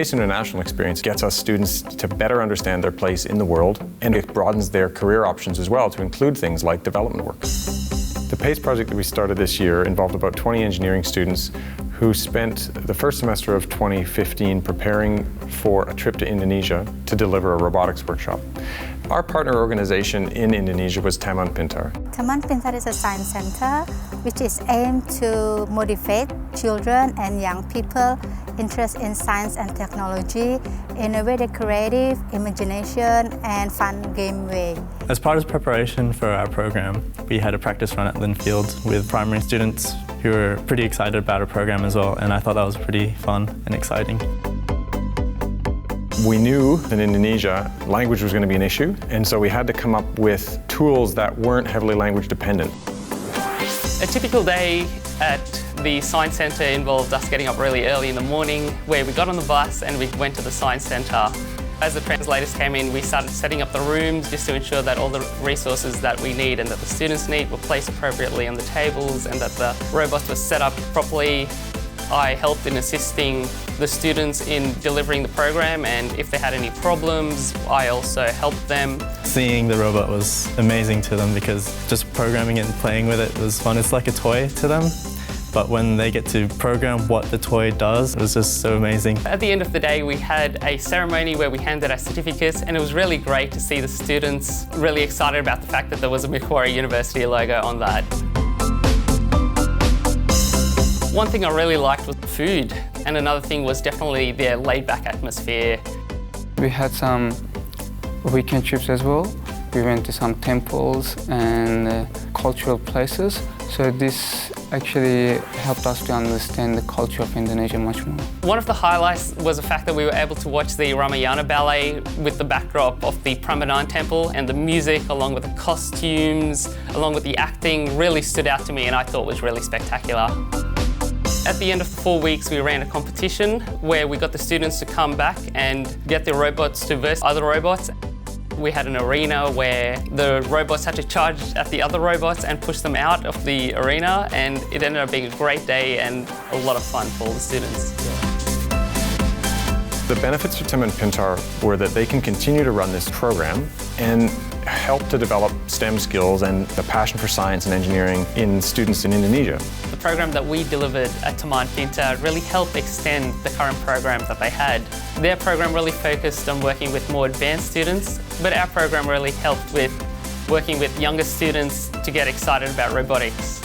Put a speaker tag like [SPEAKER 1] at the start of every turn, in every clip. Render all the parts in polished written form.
[SPEAKER 1] PACE International experience gets us students to better understand their place in the world, and it broadens their career options as well to include things like development work. The PACE project that we started this year involved about 20 engineering students who spent the first semester of 2015 preparing for a trip to Indonesia to deliver a robotics workshop. Our partner organization in Indonesia was Taman Pintar.
[SPEAKER 2] Taman Pintar is a science center which is aimed to motivate children and young people interested in science and technology in a very creative, imagination and fun game way.
[SPEAKER 3] As part of preparation for our program, we had a practice run at Linfield with primary students who were pretty excited about our program as well, and I thought that was pretty fun and exciting.
[SPEAKER 1] We knew in Indonesia language was going to be an issue, and so we had to come up with tools that weren't heavily language dependent.
[SPEAKER 4] A typical day at the Science Centre involved us getting up really early in the morning, where we got on the bus and we went to the Science Centre. As the translators came in, we started setting up the rooms just to ensure that all the resources that we need and that the students need were placed appropriately on the tables and that the robots were set up properly. I helped in assisting the students in delivering the program, and if they had any problems, I also helped them.
[SPEAKER 3] Seeing the robot was amazing to them because just programming it and playing with it was fun. It's like a toy to them, but when they get to program what the toy does, it was just so amazing.
[SPEAKER 4] At the end of the day, we had a ceremony where we handed our certificates, and it was really great to see the students really excited about the fact that there was a Macquarie University logo on that. One thing I really liked was the food, and another thing was definitely their laid-back atmosphere.
[SPEAKER 5] We had some weekend trips as well. We went to some temples and cultural places, so this actually helped us to understand the culture of Indonesia much more.
[SPEAKER 4] One of the highlights was the fact that we were able to watch the Ramayana ballet with the backdrop of the Prambanan temple, and the music along with the costumes, along with the acting really stood out to me and I thought was really spectacular. At the end of the 4 weeks, we ran a competition where we got the students to come back and get their robots to verse other robots. We had an arena where the robots had to charge at the other robots and push them out of the arena, and it ended up being a great day and a lot of fun for all the students.
[SPEAKER 1] The benefits of Taman Pintar were that they can continue to run this program and help to develop STEM skills and the passion for science and engineering in students in Indonesia.
[SPEAKER 4] The program that we delivered at Taman Pintar really helped extend the current program that they had. Their program really focused on working with more advanced students, but our program really helped with working with younger students to get excited about robotics.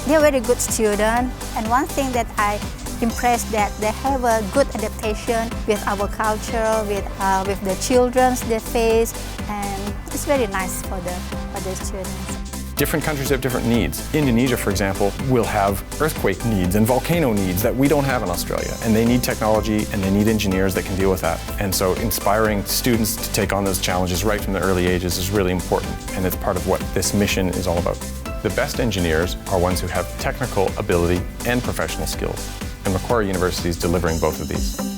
[SPEAKER 2] They're very good students, and one thing that I impressed that they have a good adaptation with our culture, with the children's they face, and it's very nice for the students.
[SPEAKER 1] Different countries have different needs. Indonesia, for example, will have earthquake needs and volcano needs that we don't have in Australia, and they need technology and they need engineers that can deal with that. And so inspiring students to take on those challenges right from the early ages is really important, and it's part of what this mission is all about. The best engineers are ones who have technical ability and professional skills, and Macquarie University is delivering both of these.